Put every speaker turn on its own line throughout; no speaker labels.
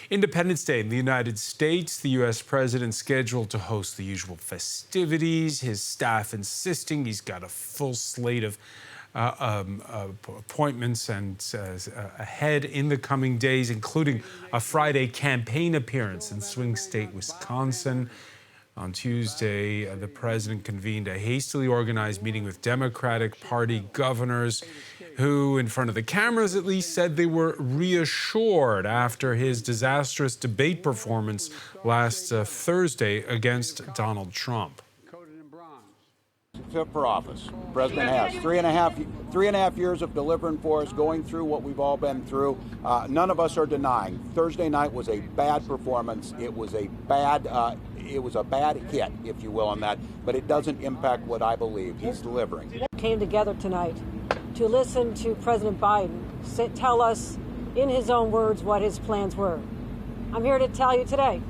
Independence Day in the United States, the U.S. president scheduled to host the usual festivities. His staff insisting he's got a full slate of appointments and ahead in the coming days, including a Friday campaign appearance in swing state Wisconsin. On Tuesday, the president convened a hastily organized meeting with Democratic Party governors who, in front of the cameras at least, said they were reassured after his disastrous debate performance last Thursday against Donald Trump.
Fit for office. President has three and a half years of delivering for us, going through what we've all been through. None of us are denying. Thursday night was a bad performance. It was a bad hit, if you will, on that. But it doesn't impact what I believe he's delivering.
Came together tonight to listen to President Biden tell us, in his own words, what his plans were. I'm here to tell you today,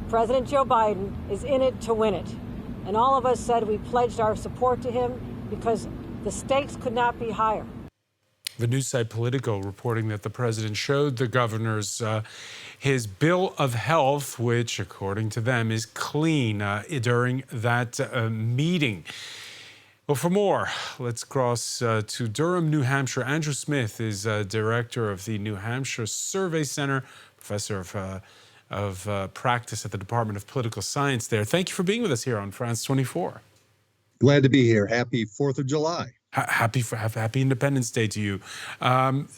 President Joe Biden is in it to win it. And all of us said we pledged our support to him because the stakes could not be higher.
The news site Politico reporting that the president showed the governors his bill of health, which, according to them, is clean during that meeting. Well, for more, let's cross to Durham, New Hampshire. Andrew Smith is director of the New Hampshire Survey Center, professor of practice at the Department of Political Science there. Thank you for being with us here on France 24.
Glad to be here. Happy 4th of July.
Happy Independence Day to you.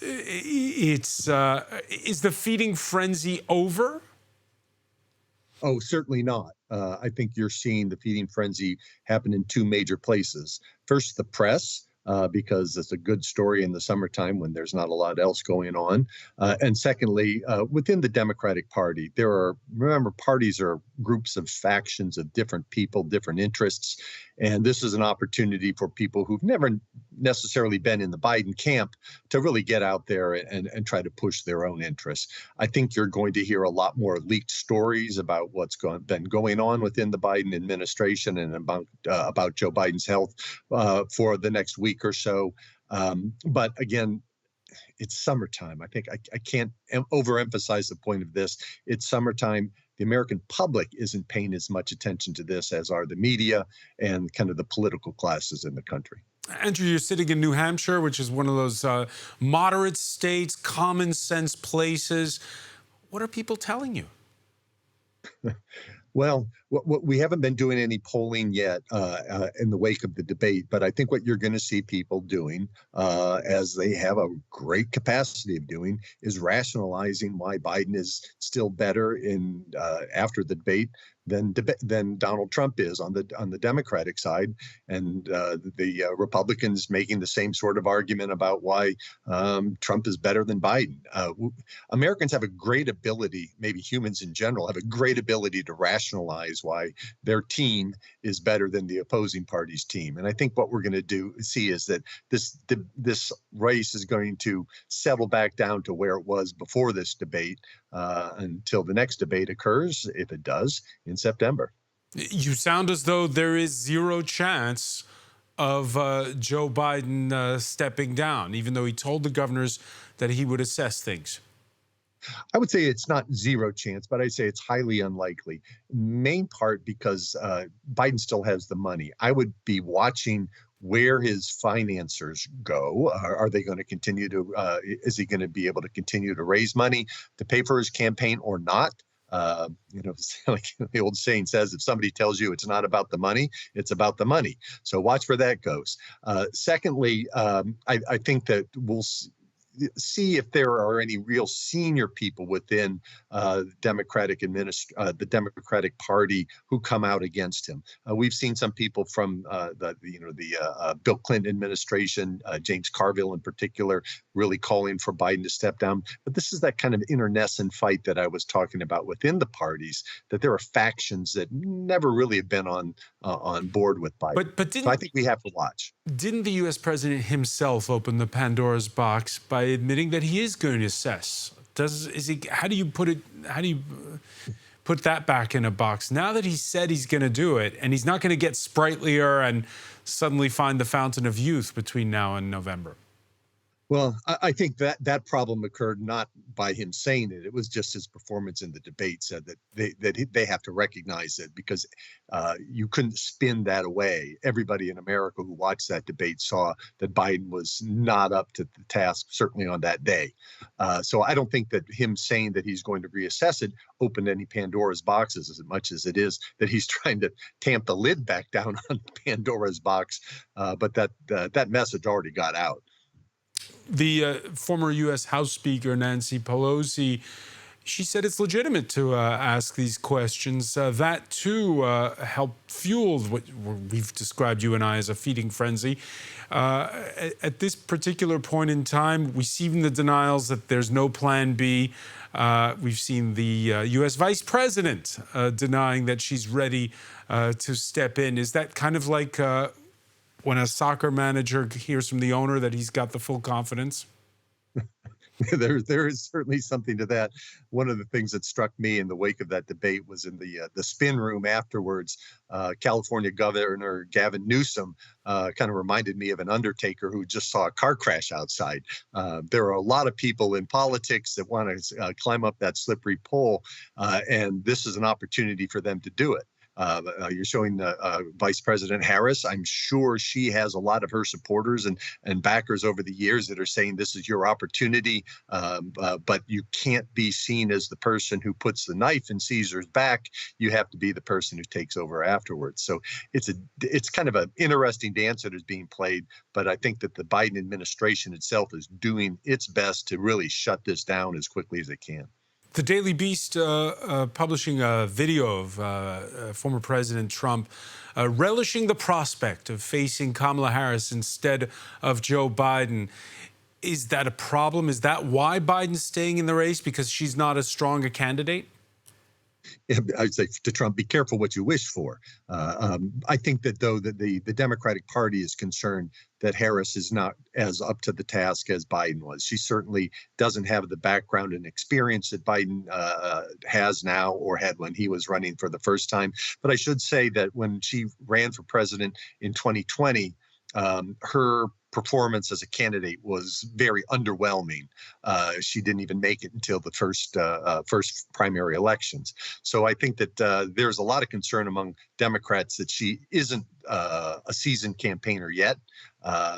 Is the feeding frenzy over?
Oh, certainly not. I think you're seeing the feeding frenzy happen in two major places. First, the press, because it's a good story in the summertime when there's not a lot else going on. And secondly, within the Democratic Party, remember, parties are groups of factions of different people, different interests. And this is an opportunity for people who've never necessarily been in the Biden camp to really get out there and try to push their own interests. I think you're going to hear a lot more leaked stories about what's been going on within the Biden administration and about Joe Biden's health for the next week or so. But again, it's summertime. I think I can't overemphasize the point of this. It's summertime. The American public isn't paying as much attention to this as are the media and kind of the political classes in the country.
Andrew, you're sitting in New Hampshire, which is one of those moderate states, common sense places. What are people telling you?
Well, we haven't been doing any polling yet in the wake of the debate, but I think what you're going to see people doing, as they have a great capacity of doing, is rationalizing why Biden is still better after the debate than Donald Trump is on the Democratic side, and the Republicans making the same sort of argument about why Trump is better than Biden. Americans have a great ability, maybe humans in general, have a great ability to rationalize why their team is better than the opposing party's team. And I think what we're going to see is that this race is going to settle back down to where it was before this debate until the next debate occurs, if it does, in September.
You sound as though there is zero chance of Joe Biden stepping down, even though he told the governors that he would assess things.
I would say it's not zero chance, but I'd say it's highly unlikely. Main part because Biden still has the money. I would be watching where his financiers go. Are they going to continue to, is he going to be able to continue to raise money to pay for his campaign or not? Like the old saying says, if somebody tells you it's not about the money, it's about the money. So watch where that goes. Secondly, I think that we'll see if there are any real senior people within the Democratic Party who come out against him. We've seen some people from the Bill Clinton administration, James Carville in particular, really calling for Biden to step down. But this is that kind of internecine fight that I was talking about within the parties, that there are factions that never really have been on board with Biden. So I think we have to watch.
Didn't the U.S. president himself open the Pandora's box by admitting that he is going to assess? How do you put that back in a box? Now that he said he's going to do it, and he's not going to get sprightlier and suddenly find the fountain of youth between now and November.
Well, I think that that problem occurred not by him saying it. It was just his performance in the debate said that they have to recognize it because you couldn't spin that away. Everybody in America who watched that debate saw that Biden was not up to the task, certainly on that day. So I don't think that him saying that he's going to reassess it opened any Pandora's boxes as much as it is that he's trying to tamp the lid back down on Pandora's box. But that message already got out.
The former U.S. House Speaker, Nancy Pelosi, she said it's legitimate to ask these questions. That, too, helped fuel what we've described, you and I, as a feeding frenzy. At this particular point in time, we see the denials that there's no plan B. We've seen the U.S. Vice President denying that she's ready to step in. Is that kind of like when a soccer manager hears from the owner that he's got the full confidence?
There is certainly something to that. One of the things that struck me in the wake of that debate was in the spin room afterwards. California Governor Gavin Newsom kind of reminded me of an undertaker who just saw a car crash outside. There are a lot of people in politics that want to climb up that slippery pole, and this is an opportunity for them to do it. You're showing Vice President Harris. I'm sure she has a lot of her supporters and backers over the years that are saying this is your opportunity, but you can't be seen as the person who puts the knife in Caesar's back. You have to be the person who takes over afterwards. So it's kind of an interesting dance that is being played, but I think that the Biden administration itself is doing its best to really shut this down as quickly as it can.
The Daily Beast publishing a video of former President Trump relishing the prospect of facing Kamala Harris instead of Joe Biden. Is that a problem? Is that why Biden's staying in the race, because she's not as strong a candidate?
I'd say to Trump, be careful what you wish for. I think that, though, that the Democratic Party is concerned that Harris is not as up to the task as Biden was. She certainly doesn't have the background and experience that Biden has now or had when he was running for the first time. But I should say that when she ran for president in 2020, her performance as a candidate was very underwhelming. She didn't even make it until the first primary elections. So I think that there's a lot of concern among Democrats that she isn't a seasoned campaigner yet.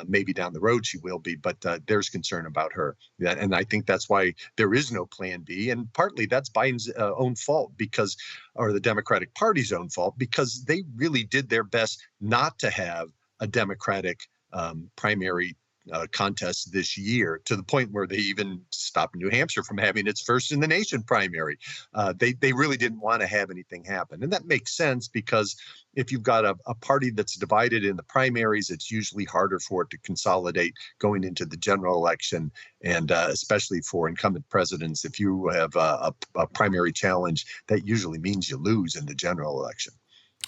Maybe down the road she will be, but there's concern about her. And I think that's why there is no plan B. And partly that's Biden's own fault or the Democratic Party's own fault, because they really did their best not to have a Democratic primary contest this year, to the point where they even stopped New Hampshire from having its first in the nation primary. They really didn't want to have anything happen. And that makes sense, because if you've got a party that's divided in the primaries, it's usually harder for it to consolidate going into the general election. And especially for incumbent presidents, if you have a primary challenge, that usually means you lose in the general election.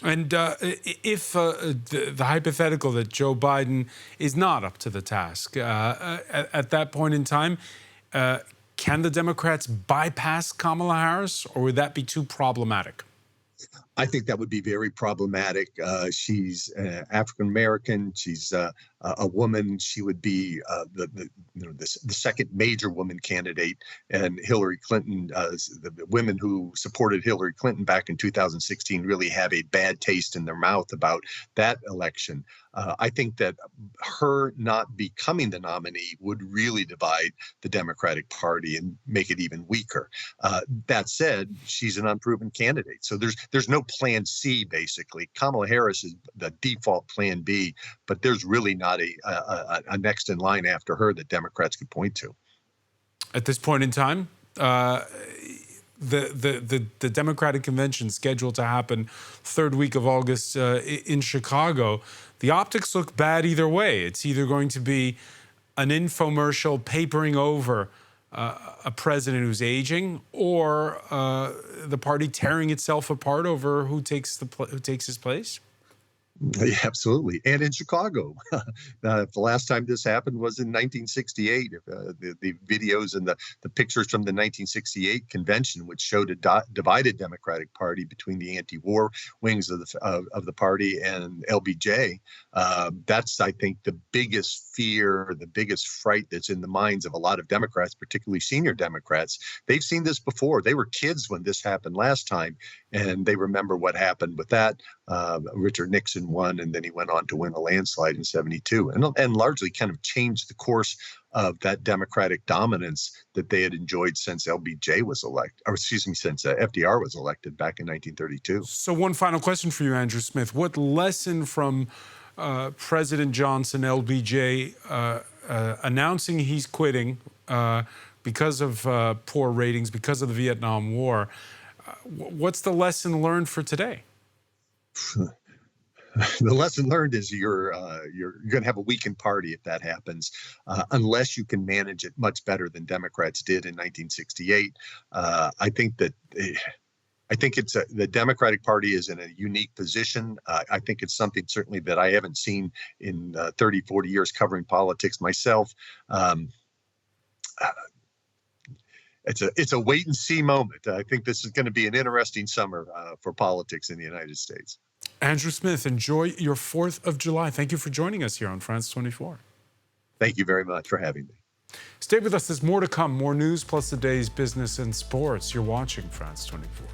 And if the hypothetical that Joe Biden is not up to the task, at that point in time, can the Democrats bypass Kamala Harris, or would that be too problematic?
I think that would be very problematic. She's African American. She's a woman. She would be the second major woman candidate, and Hillary Clinton. The women who supported Hillary Clinton back in 2016 really have a bad taste in their mouth about that election. I think that her not becoming the nominee would really divide the Democratic Party and make it even weaker. That said, she's an unproven candidate, so there's no plan C, basically. Kamala Harris is the default plan B, but there's really not a next in line after her that Democrats could point to.
At this point in time, the Democratic convention scheduled to happen third week of August in Chicago. The optics look bad either way. It's either going to be an infomercial papering over a president who's aging, or the party tearing itself apart over who takes his place.
Yeah, absolutely. And in Chicago, the last time this happened was in 1968. The videos and the pictures from the 1968 convention, which showed a divided Democratic Party between the anti-war wings of the party and LBJ. That's, I think, the biggest fear, the biggest fright that's in the minds of a lot of Democrats, particularly senior Democrats. They've seen this before. They were kids when this happened last time, and they remember what happened with that. Richard Nixon won, and then he went on to win a landslide in '72, and largely kind of changed the course of that Democratic dominance that they had enjoyed since LBJ was elected, or excuse me, since FDR was elected back in 1932.
So one final question for you, Andrew Smith. What lesson from President Johnson, LBJ, announcing he's quitting because of poor ratings, because of the Vietnam War, what's the lesson learned for today?
The lesson learned is you're going to have a weakened party if that happens, unless you can manage it much better than Democrats did in 1968. I think it's the Democratic Party is in a unique position. I think it's something certainly that I haven't seen in 30, 40 years covering politics myself. It's a wait and see moment. I think this is going to be an interesting summer for politics in the United States.
Andrew Smith, enjoy your 4th of July. Thank you for joining us here on France 24.
Thank you very much for having me.
Stay with us. There's more to come. More news plus the day's business and sports. You're watching France 24.